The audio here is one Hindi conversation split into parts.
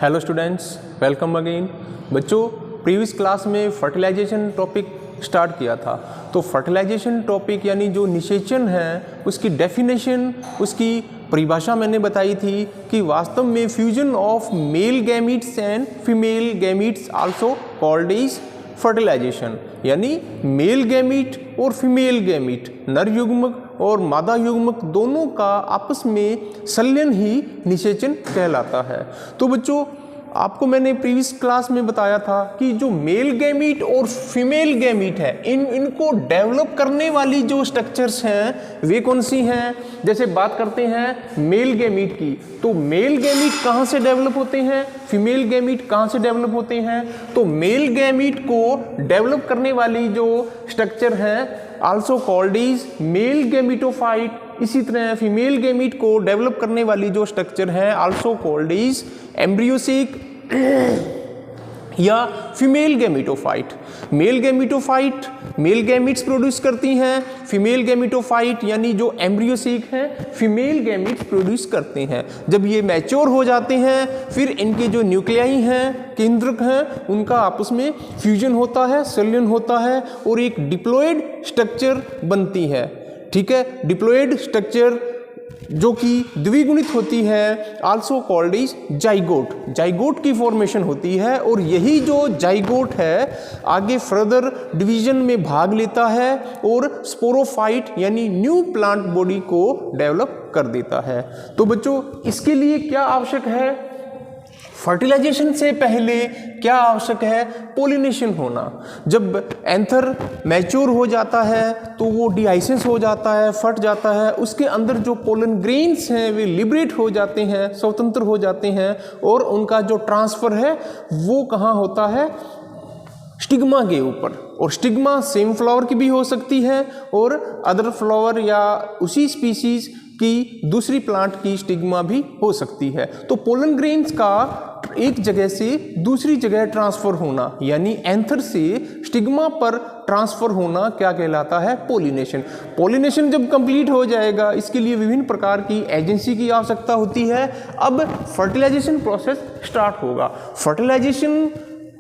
Hello students, welcome again. बच्चों, प्रीवियस क्लास में फर्टिलाइजेशन टॉपिक स्टार्ट किया था। तो फर्टिलाइजेशन टॉपिक यानी जो निषेचन है उसकी डेफिनेशन, उसकी परिभाषा मैंने बताई थी कि वास्तव में fusion of male gametes and female gametes also called is fertilisation. यानी मेल गैमीट और फीमेल गैमीट, नर युग्मक और मादा युग्मक दोनों का आपस में संलयन ही निषेचन कहलाता है। तो बच्चों, आपको मैंने प्रीवियस क्लास में बताया था कि जो मेल गैमीट और फीमेल गैमीट है इनको डेवलप करने वाली जो स्ट्रक्चर्स हैं वे कौन सी हैं। जैसे बात करते हैं मेल गैमीट की, तो मेल गैमीट कहाँ से डेवलप होते हैं, फीमेल गैमीट कहाँ से डेवलप होते हैं। तो मेल गैमीट को डेवलप करने वाली जो स्ट्रक्चर है also called is male gametophyte. इसी तरह फीमेल गैमीट को डेवलप करने वाली जो स्ट्रक्चर है आल्सो कॉल्ड इज एम्ब्रियोसिक या female gametophyte. Male gametophyte male gametes produce करती हैं, फीमेल गैमीटोफाइट यानी जो एम्ब्रियोसिक हैं फीमेल गैमीट्स प्रोड्यूस करते हैं। जब ये मैच्योर हो जाते हैं फिर इनके जो न्यूक्लियाई हैं, केंद्रक हैं, उनका आपस में फ्यूजन होता है, संलयन होता है और एक डिप्लॉयड स्ट्रक्चर बनती है। ठीक है, डिप्लॉयड स्ट्रक्चर जो कि द्विगुणित होती है also called is zygote. Zygote की फॉर्मेशन होती है और यही जो जाइगोट है आगे फर्दर डिवीजन में भाग लेता है और स्पोरोफाइट यानी न्यू प्लांट बॉडी को डेवलप कर देता है। तो बच्चों, इसके लिए क्या आवश्यक है? फर्टिलाइजेशन से पहले क्या आवश्यक है? पोलिनेशन होना। जब एंथर मैच्योर हो जाता है तो वो डिहाइसेंस हो जाता है, फट जाता है, उसके अंदर जो पोलन ग्रेन्स हैं वे लिबरेट हो जाते हैं, स्वतंत्र हो जाते हैं और उनका जो ट्रांसफर है वो कहाँ होता है? स्टिग्मा के ऊपर। और स्टिग्मा सेम फ्लावर की भी हो सकती है और अदर फ्लावर या उसी स्पीसीज की दूसरी प्लांट की स्टिग्मा भी हो सकती है। तो पोलन ग्रेन्स का एक जगह से दूसरी जगह ट्रांसफर होना यानी एंथर से स्टिग्मा पर ट्रांसफर होना क्या कहलाता है? पोलिनेशन। पोलिनेशन जब कंप्लीट हो जाएगा इसके लिए विभिन्न प्रकार की एजेंसी की आवश्यकता होती है। अब फर्टिलाइजेशन प्रोसेस स्टार्ट होगा। फर्टिलाइजेशन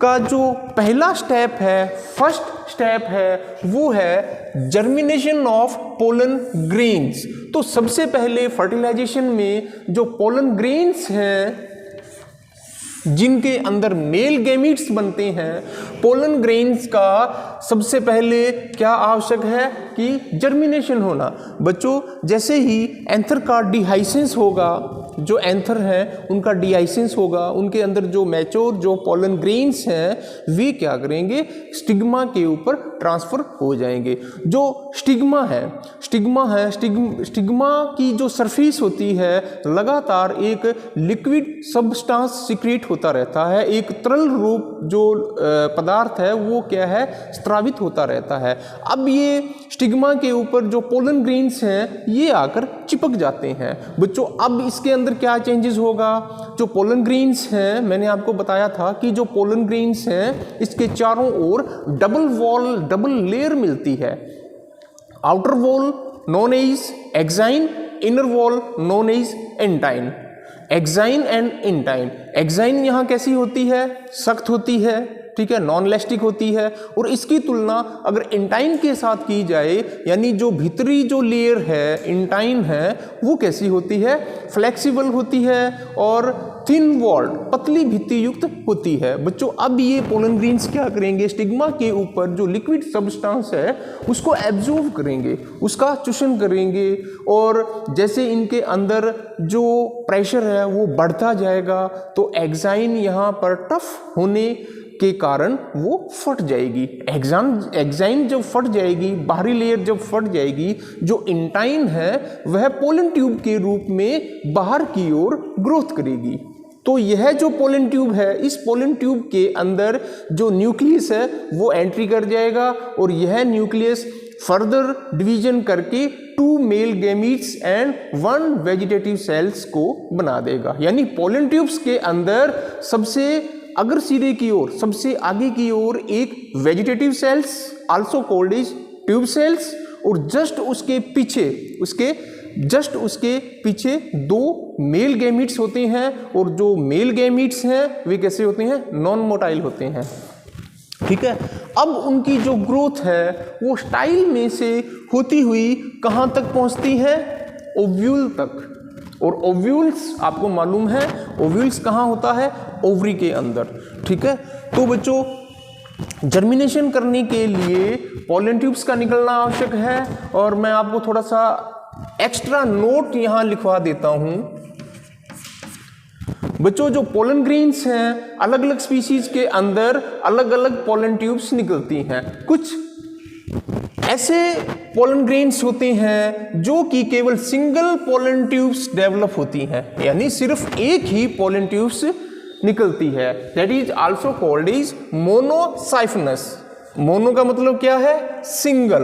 का जो पहला स्टेप है, फर्स्ट स्टेप है, वो है जर्मिनेशन ऑफ पोलन ग्रेन्स। तो सबसे पहले फर्टिलाइजेशन में जो पोलन ग्रेन्स हैं जिनके अंदर मेल गैमीट्स बनते हैं, पोलन ग्रेन्स का सबसे पहले क्या आवश्यक है कि जर्मिनेशन होना। बच्चों, जैसे ही एंथर का डिहाइसेंस होगा, जो एंथर हैं उनका डिहाइसेंस होगा, उनके अंदर जो मैच्योर जो पोलन ग्रेन्स हैं वे क्या करेंगे? स्टिग्मा के ऊपर ट्रांसफर हो जाएंगे। जो स्टिग्मा है स्टिग्मा की जो सरफेस होती है लगातार एक लिक्विड सब्सटेंस सीक्रेट होता रहता है। एक तरल रूप जो पदार्थ है वो क्या है? स्रावित होता रहता है। अब ये स्टिग्मा के ऊपर जो पोलन ग्रेन्स हैं ये आकर चिपक जाते हैं। बच्चों, अब इसके अंदर क्या चेंजेस होगा? जो पोलन ग्रेन्स हैं, मैंने आपको बताया था कि जो पोलन ग्रेन्स हैं इसके चारों ओर डबल लेयर मिलती है। Outer wall known as exine, inner wall known as intine. Exine and intine. Exine यहाँ कैसी होती है? सख्त होती है, ठीक है, नॉन इलास्टिक होती है। और इसकी तुलना अगर इंटाइन के साथ की जाए यानी जो भीतरी जो लेयर है इंटाइन है वो कैसी होती है? फ्लेक्सिबल होती है और थिन वॉल्ड, पतली भित्ति युक्त होती है। बच्चों, अब ये पोलन ग्रेन्स क्या करेंगे? स्टिग्मा के ऊपर जो लिक्विड सब्सटेंस है उसको एब्जॉर्ब करेंगे, उसका चूषण करेंगे और जैसे इनके अंदर जो प्रेशर है वो बढ़ता जाएगा तो एक्साइन यहाँ पर टफ होने के कारण वो फट जाएगी। एक्साइन जब फट जाएगी, बाहरी लेयर जब फट जाएगी, जो इंटाइन है वह पोलन ट्यूब के रूप में बाहर की ओर ग्रोथ करेगी। तो यह जो पोलन ट्यूब है, इस पोलन ट्यूब के अंदर जो न्यूक्लियस है वो एंट्री कर जाएगा और यह न्यूक्लियस फर्दर डिवीजन करके 2 mail gametes and 1 vegetative cells को बना देगा। यानी पोलन ट्यूब्स के अंदर सबसे अगर सिरे की ओर, सबसे आगे की ओर एक vegetative cells also called is tube cells और जस्ट उसके पीछे, उसके जस्ट उसके पीछे 2 मेल गैमीट्स होते हैं और जो मेल गैमीट्स हैं वे कैसे होते हैं, नॉन मोटाइल होते हैं। ठीक है, अब उनकी जो ग्रोथ है वो स्टाइल में से होती हुई कहाँ तक पहुँचती है, ओव्यूल तक। और ओव्यूल्स आपको मालूम है ओव्यूल्स कहाँ होता है, ओवरी के अंदर। ठीक है, तो बच्चों जर्मिनेशन करने के लिए पोलन ट्यूब्स का निकलना आवश्यक है। और मैं आपको थोड़ा सा एक्स्ट्रा नोट यहाँ लिखवा देता हूँ। बच्चों जो पोलन ग्रेन्स हैं अलग अलग स्पीशीज के अंदर अलग अलग पोलन ट्यूब्स निकलती हैं। कुछ ऐसे पोलन ग्रेन्स होते हैं जो कि केवल सिंगल पोलन ट्यूब्स डेवलप होती हैं, यानी सिर्फ एक ही पोलन ट्यूब्स निकलती है। That is also called is monosiphonous. Mono का मतलब क्या है, सिंगल,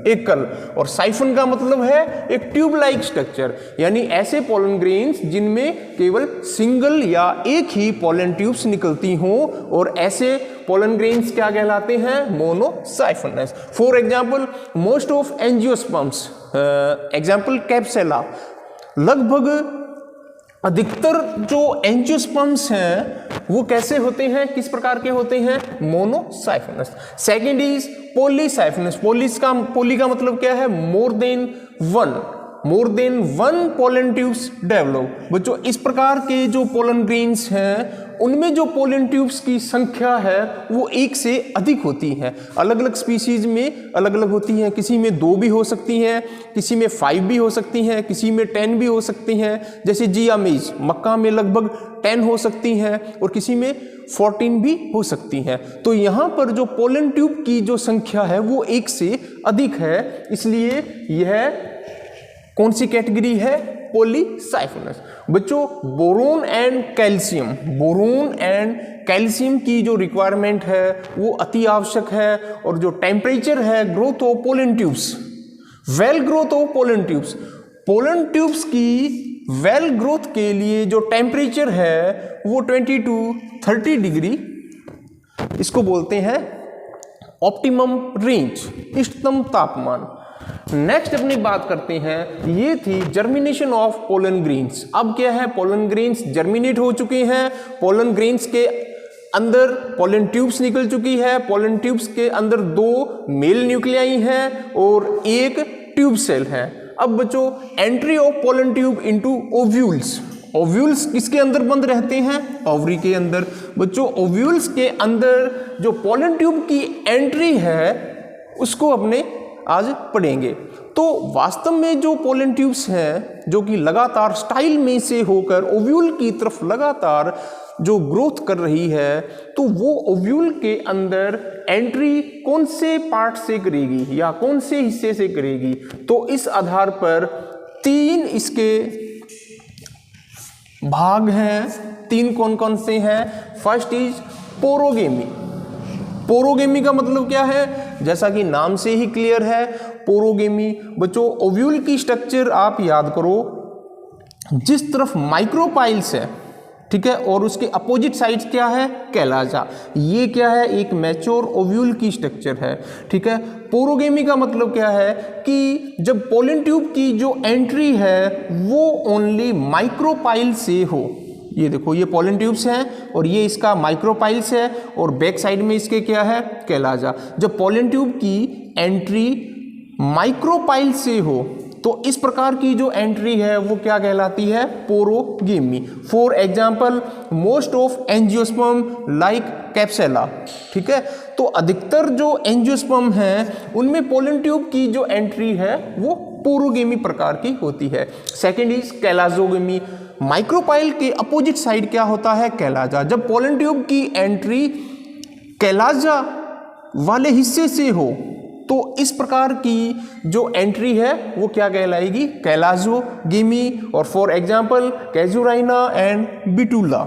एकल, और साइफन का मतलब है एक ट्यूब लाइक स्ट्रक्चर, यानी ऐसे पोलन ग्रेन्स जिनमें केवल सिंगल या एक ही पोलन ट्यूब्स निकलती हों, और ऐसे पोलन ग्रेन्स क्या कहलाते हैं, monosiphonous. For example most of angiosperms, example capsella, लगभग अधिकतर जो एंजियोस्पर्म्स हैं वो कैसे होते हैं, किस प्रकार के होते हैं, मोनोसाइफनस। Second is पॉलीसाइफनस। पोली का मतलब क्या है, more than one pollen tubes develop. बच्चों इस प्रकार के जो पोलन ग्रेन्स हैं उनमें जो पोलन ट्यूब्स की संख्या है वो एक से अधिक होती है। अलग अलग स्पीशीज में अलग अलग होती हैं, किसी में 2 भी हो सकती हैं, किसी में 5 भी हो सकती हैं, किसी में 10 भी हो सकती हैं। जैसे जियामीज मक्का में लगभग 10 हो सकती हैं और किसी में 14 भी हो सकती हैं। तो यहाँ पर जो पोलन ट्यूब की जो संख्या है वो एक से अधिक है, इसलिए यह कौन सी कैटेगरी है, पॉलीसाइफनस। बच्चों बोरोन एंड कैल्शियम की जो रिक्वायरमेंट है वो अति आवश्यक है। और जो टेम्परेचर है growth of pollen tubes, well growth of pollen tubes की वेल ग्रोथ के लिए जो टेम्परेचर है वो 20 to 30 डिग्री, इसको बोलते हैं ऑप्टिमम रेंज, इष्टतम तापमान। नेक्स्ट अपनी बात करते हैं, ये थी जर्मिनेशन ऑफ पोलन ग्रेन्स। अब क्या है, पोलन ग्रेन्स जर्मिनेट हो चुके हैं, पोलन ग्रेन्स के अंदर पोलन ट्यूब्स निकल चुकी है, पोलन ट्यूब्स के अंदर 2 मेल न्यूक्लियाई हैं और एक ट्यूब सेल है। अब बच्चों entry of pollen tube into ovules. Ovules किसके अंदर बंद रहते हैं, ओवरी के अंदर। बच्चों ओव्यूल्स के अंदर जो पोलन ट्यूब की एंट्री है उसको अपने आज पढ़ेंगे। तो वास्तव में जो पोलन ट्यूब्स हैं जो कि लगातार स्टाइल में से होकर ओव्यूल की तरफ लगातार जो ग्रोथ कर रही है, तो वो ओव्यूल के अंदर एंट्री कौन से पार्ट से करेगी या कौन से हिस्से से करेगी। तो इस आधार पर 3 इसके भाग हैं। 3 कौन कौन से हैं, फर्स्ट इज पोरोगेमी। पोरोगेमी का मतलब क्या है, जैसा कि नाम से ही क्लियर है, पोरोगेमी। बच्चों ओव्यूल की स्ट्रक्चर आप याद करो, जिस तरफ माइक्रोपाइल्स है, ठीक है, और उसके अपोजिट साइड्स क्या है, कैलाजा। ये क्या है, एक मैच्योर ओव्यूल की स्ट्रक्चर है। ठीक है, पोरोगेमी का मतलब क्या है कि जब पोलन ट्यूब की जो एंट्री है वो ओनली माइक्रोपाइल से हो। ये देखो, ये पोलन ट्यूब्स हैं और ये इसका माइक्रोपाइल्स है और बैक साइड में इसके क्या है, कैलाजा। जब पोलन ट्यूब की एंट्री माइक्रोपाइल से हो तो इस प्रकार की जो एंट्री है वो क्या कहलाती है, porogamy. For example most of angiosperm like capsella. ठीक है, तो अधिकतर जो एंजियोस्पर्म हैं उनमें पोलन ट्यूब की जो एंट्री है वो पोरोगेमी प्रकार की होती है। Second is chalazogamy. माइक्रोपाइल के अपोजिट साइड क्या होता है, कैलाजा। जब पोलन ट्यूब की एंट्री कैलाजा वाले हिस्से से हो तो इस प्रकार की जो एंट्री है वो क्या कहलाएगी, कैलाजोगेमी। और for example casuarina and betula.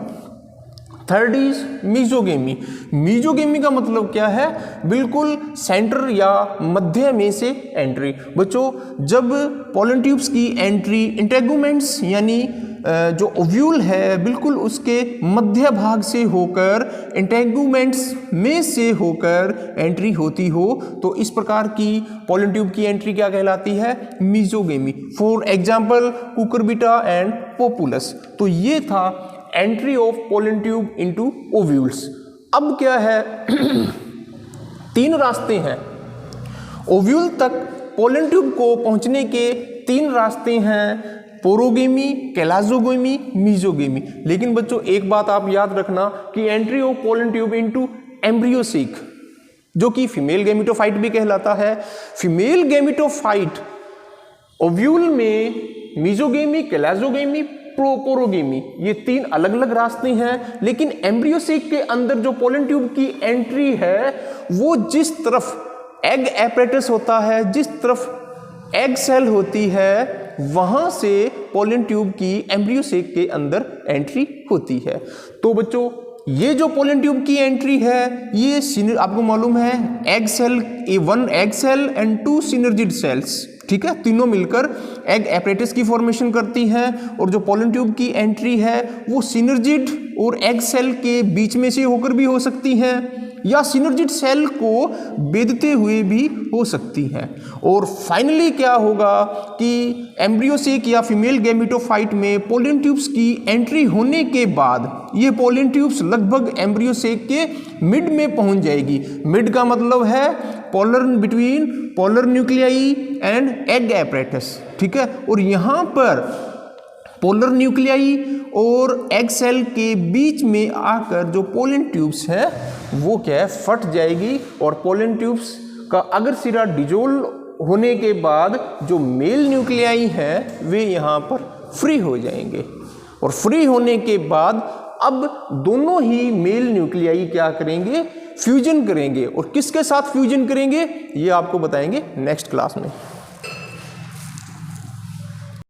Third is mesogamy. Mesogamy का मतलब क्या है, बिल्कुल सेंटर या मध्य में से एंट्री। बच्चों जब पोलन ट्यूब्स की एंट्री इंटेगुमेंट्स यानी जो ओव्यूल है बिल्कुल उसके मध्य भाग से होकर इंटेगुमेंट्स में से होकर एंट्री होती हो तो इस प्रकार की पोलन ट्यूब की एंट्री क्या कहलाती है? Mesogamy. For example cucurbita and populus. तो ये था entry of pollen tube into ovules. अब क्या है तीन रास्ते हैं ओव्यूल तक पोलन ट्यूब को पहुंचने के, तीन रास्ते हैं, पोरोगेमी, कैलाजोगेमी, मीजोगेमी। लेकिन बच्चों एक बात आप याद रखना कि entry of pollen tube into embryo sac जो कि फीमेल गैमेटोफाइट भी कहलाता है, फीमेल गैमेटोफाइट ओव्यूल में मीजोगेमी, कैलाजोगेमी, पोरोगेमी, ये तीन अलग अलग रास्ते हैं। लेकिन एम्ब्रियोसेक के अंदर जो पोलन ट्यूब की एंट्री है वो जिस तरफ एग एपरेटस होता है, जिस तरफ एग सेल होती है, वहां से पोलन ट्यूब की एम्ब्रियोसेक के अंदर एंट्री होती है। तो बच्चों ये जो पोलन ट्यूब की एंट्री है ये आपको मालूम है egg cell, 1 egg cell and 2 synergid cells, ठीक है, तीनों मिलकर एग एपरेटस की फॉर्मेशन करती हैं। और जो पोलन ट्यूब की एंट्री है वो सिनर्जिड और एग सेल के बीच में से होकर भी हो सकती है या सिनर्जिड सेल को बेधते हुए भी हो सकती हैं। और फाइनली क्या होगा कि एम्ब्रियोसेक या फीमेल गैमेटोफाइट में पोलन ट्यूब्स की एंट्री होने के बाद ये पोलन ट्यूब्स लगभग एम्ब्रियोसेक के मिड में पहुंच जाएगी। मिड का मतलब है polar, between polar nuclei and egg apparatus, ठीक है। और यहाँ पर पोलर न्यूक्लियाई और एग सेल के बीच में आकर जो पोलन ट्यूब्स है वो क्या है फट जाएगी और पोलन ट्यूब्स का अगर सिरा डिजोल्व होने के बाद जो मेल न्यूक्लियाई हैं वे यहाँ पर फ्री हो जाएंगे। और फ्री होने के बाद अब दोनों ही मेल न्यूक्लियाई क्या करेंगे? फ्यूजन करेंगे। और किसके साथ फ्यूजन करेंगे ये आपको बताएंगे नेक्स्ट क्लास में।